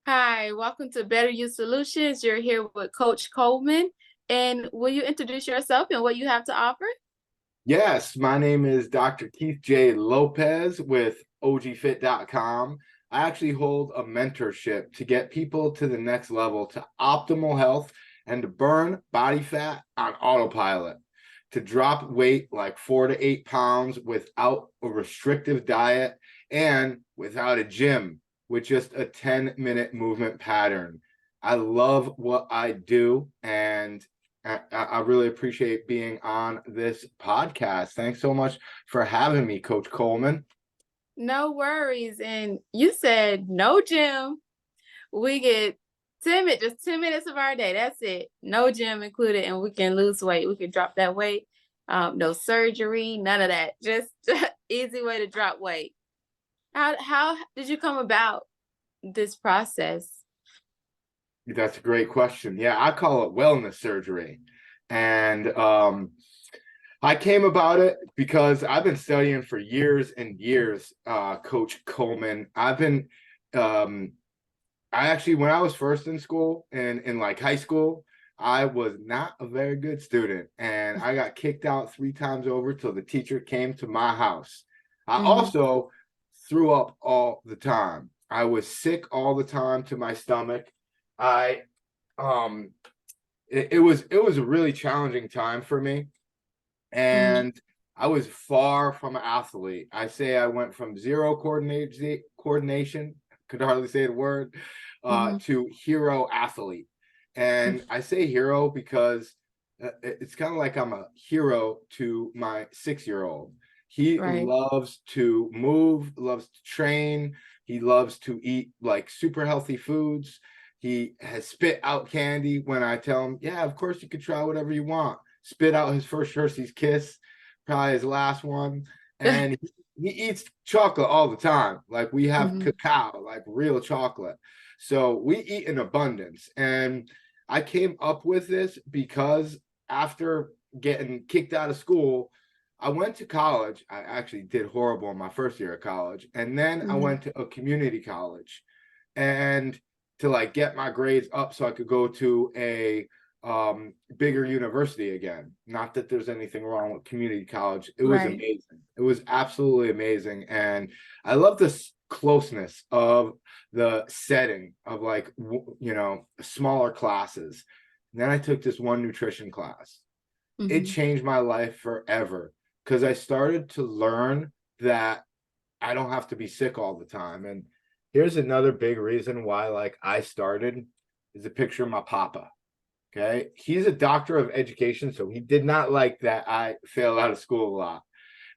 Hi, welcome to Better You Solutions. You're here with Coach Coleman. And will you introduce yourself and what you have to offer? Yes, my name is Dr. Keith J. Lopez with OGFit.com. I actually hold a mentorship to get people to the next level to optimal health and to burn body fat on autopilot, to drop weight like 4 to 8 pounds without a restrictive diet and without a gym with just a 10-minute movement pattern. I love what I do, and I really appreciate being on this podcast. Thanks so much for having me, Coach Coleman. No worries. And you said no gym. We get 10 minutes of our day. That's it. No gym included, and we can lose weight. We can drop that weight. No surgery, none of that. Just easy way to drop weight. How did you come about this process? That's a great question. Yeah, I call it wellness surgery. And I came about it because I've been studying for years and years, Coach Coleman. Um, I actually, when I was first in school and in like high school, I was not a very good student, and I got kicked out 3 times over till the teacher came to my house. I Mhm. also threw up all the time. I was sick all the time to my stomach. I um it was a really challenging time for me, Mhm. and I was far from an athlete. I say I went from zero coordination, could hardly say the word, Mhm. to hero athlete. And I say hero because it's kind of like I'm a hero to my 6-year-old. He Right. loves to move, loves to train. He loves to eat like super healthy foods. He has spit out candy when I tell him, yeah, of course you can try whatever you want. Spit out his first Hershey's Kiss, probably his last one. And he eats chocolate all the time. Like we have Mhm. cacao, like real chocolate. So we eat in abundance. And I came up with this because after getting kicked out of school, I went to college. I actually did horrible in my first year of college. And then I Mhm. went to a community college and to like get my grades up so I could go to a bigger university again. Not that there's anything wrong with community college. It was Right. amazing. It was absolutely amazing. And I love this closeness of the setting of like, smaller classes. And then I took this one nutrition class. It Mhm. changed my life forever because I started to learn that I don't have to be sick all the time. And here's another big reason why like I started is a picture of my papa. Okay. He's a doctor of education, so he did not like that I failed out of school a lot.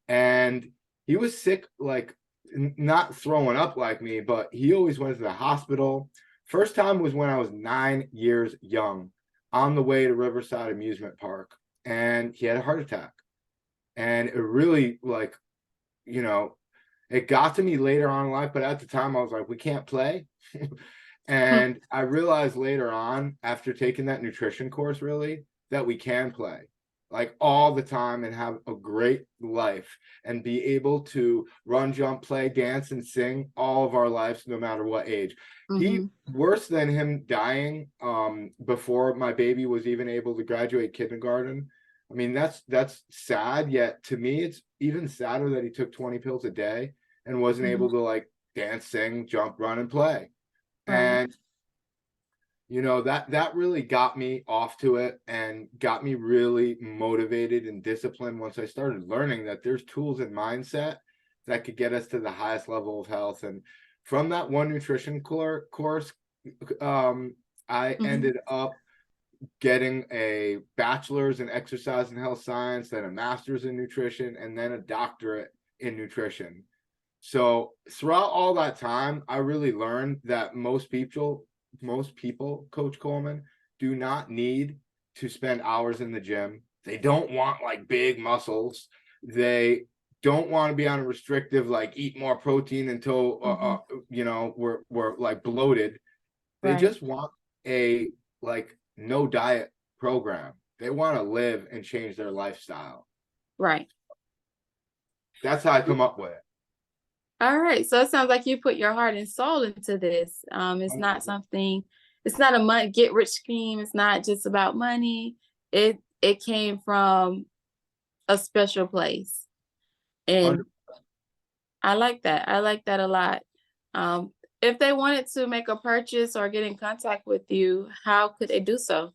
And he was sick, like not throwing up like me, but he always went to the hospital. First time was when I was 9 years young on the way to Riverside Amusement Park, and he had a heart attack. And it really, like, you know, it got to me later on in life, but at the time I was like, we can't play. And I realized later on, after taking that nutrition course, really, that we can play like all the time and have a great life and be able to run, jump, play, dance, and sing all of our lives, no matter what age. He Mhm. worse than him dying before my baby was even able to graduate kindergarten. I mean, that's sad, yet to me, it's even sadder that he took 20 pills a day and wasn't Mhm. able to like dance, sing, jump, run, and play. Right. And that really got me off to it and got me really motivated and disciplined once I started learning that there's tools and mindset that could get us to the highest level of health. And from that one nutrition course, um, I Mhm. ended up getting a bachelor's in exercise and health science, then a master's in nutrition, and then a doctorate in nutrition. So throughout all that time, I really learned that most people, Coach Coleman, do not need to spend hours in the gym. They don't want like big muscles. They don't want to be on a restrictive, like eat more protein until Mhm. we're like bloated. They Right. just want a like no diet program. They want to live and change their lifestyle. Right. That's how I come up with it. All right. So it sounds like you put your heart and soul into this. It's not something, it's not a money get rich scheme. It's not just about money. It came from a special place. And I like that. I like that a lot. Um, if they wanted to make a purchase or get in contact with you, how could they do so?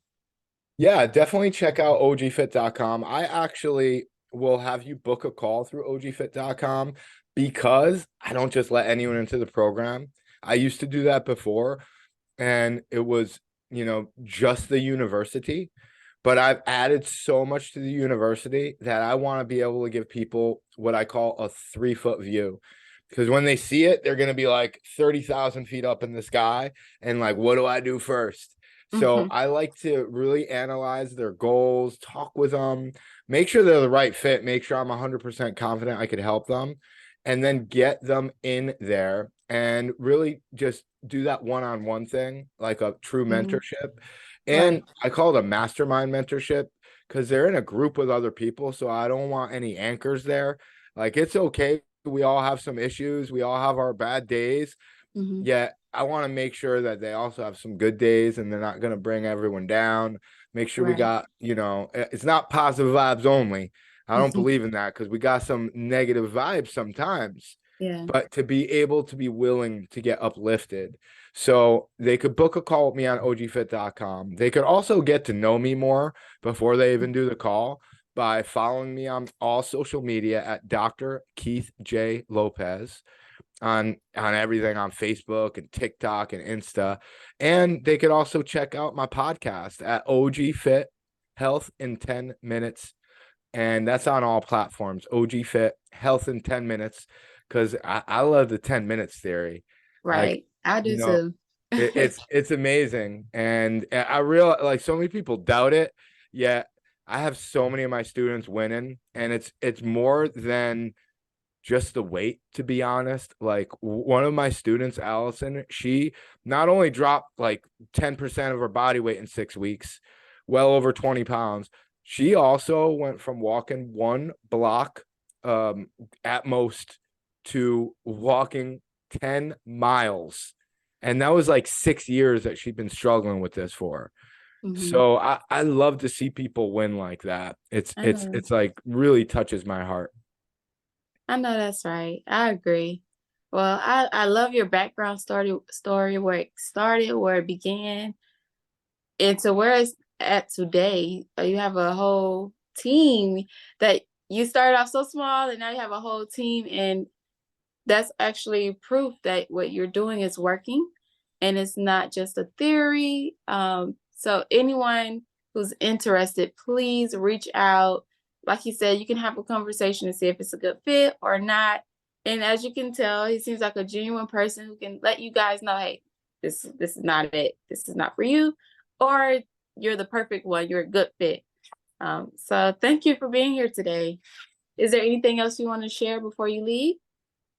Yeah, definitely check out ogfit.com. I actually will have you book a call through ogfit.com because I don't just let anyone into the program. I used to do that before, and it was, just the university. But I've added so much to the university that I want to be able to give people what I call a 3-foot view. Because when they see it, they're going to be like 30,000 feet up in the sky. And like, what do I do first? So Mhm, I like to really analyze their goals, talk with them, make sure they're the right fit, make sure I'm 100% confident I could help them, and then get them in there and really just do that one-on-one thing, like a true mhm. mentorship. And Right. I call it a mastermind mentorship because they're in a group with other people. So I don't want any anchors there. Like, it's okay. We all have some issues. We all have our bad days. Mhm. Yet I want to make sure that they also have some good days and they're not going to bring everyone down. Make sure we Right. got, it's not positive vibes only. I don't believe in that because we got some negative vibes sometimes, Yeah. but to be able to be willing to get uplifted. So they could book a call with me on ogfit.com. They could also get to know me more before they even do the call by following me on all social media at Dr. Keith J. Lopez on everything on Facebook and TikTok and Insta. And they could also check out my podcast at OG Fit Health in 10 Minutes. And that's on all platforms. OG Fit Health in 10 Minutes. Because I love the 10 minutes theory. Like, Right. I do you know, too. it's amazing. And I realize like so many people doubt it, yet I have so many of my students winning. And it's more than just the weight, to be honest. Like one of my students, Allison, she not only dropped like 10% of her body weight in 6 weeks, well over 20 pounds, she also went from walking 1 block at most to walking 10 miles. And that was like 6 years that she'd been struggling with this for. Mhm. So I love to see people win like that. It's I it's know. it's like really touches my heart. I know that's right. I agree. Well, I love your background story where it started, where it began, and to where it's at today. You have a whole team that you started off so small, and now you have a whole team, and that's actually proof that what you're doing is working, and it's not just a theory. So anyone who's interested, please reach out. Like you said, you can have a conversation and see if it's a good fit or not. And as you can tell, he seems like a genuine person who can let you guys know, hey, this is not it. This is not for you, or you're the perfect one. You're a good fit. So thank you for being here today. Is there anything else you want to share before you leave?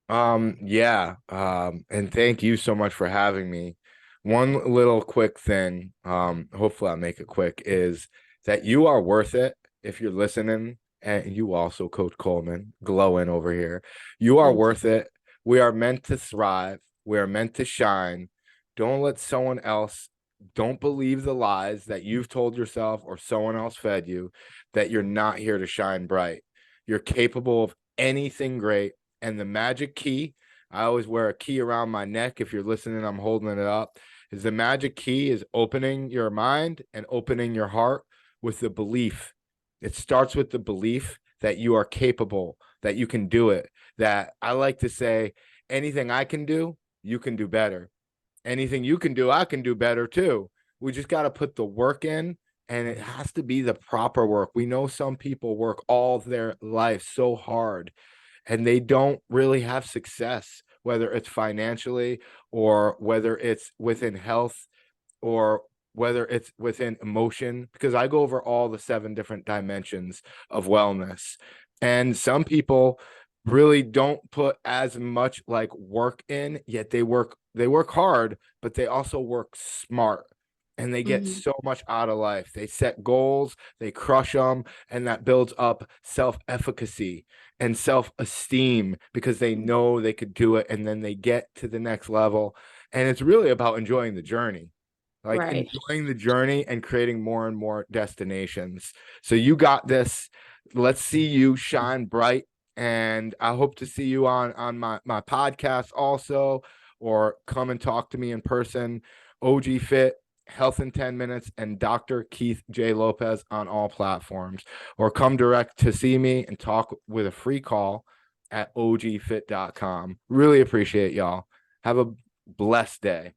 Yeah. And thank you so much for having me. One little quick thing, hopefully I'll make it quick, is that you are worth it if you're listening, and you also, Coach Coleman, glowing over here. You are Thank you. worth it. We are meant to thrive. We are meant to shine. Don't let someone else, don't believe the lies that you've told yourself or someone else fed you that you're not here to shine bright. You're capable of anything great, and the magic key, I always wear a key around my neck. If you're listening, I'm holding it up. Is the magic key is opening your mind and opening your heart with the belief. It starts with the belief that you are capable, that you can do it. That I like to say, anything I can do, you can do better. Anything you can do, I can do better too. We just got to put the work in, and it has to be the proper work. We know some people work all their life so hard and they don't really have success, whether it's financially or whether it's within health or whether it's within emotion, because I go over all the 7 different dimensions of wellness. And some people really don't put as much like work in, yet they work hard, but they also work smart. and they get Hmm. so much out of life. They set goals, they crush them, and that builds up self-efficacy and self-esteem because they know they could do it, and then they get to the next level. And it's really about enjoying the journey, like Right. enjoying the journey and creating more and more destinations. So you got this. Let's see you shine bright. And I hope to see you on my podcast also, or come and talk to me in person. OG Fit, Health in 10 Minutes, and Dr. Keith J. Lopez on all platforms. Or come direct to see me and talk with a free call at ogfit.com. Really appreciate y'all. Have a blessed day.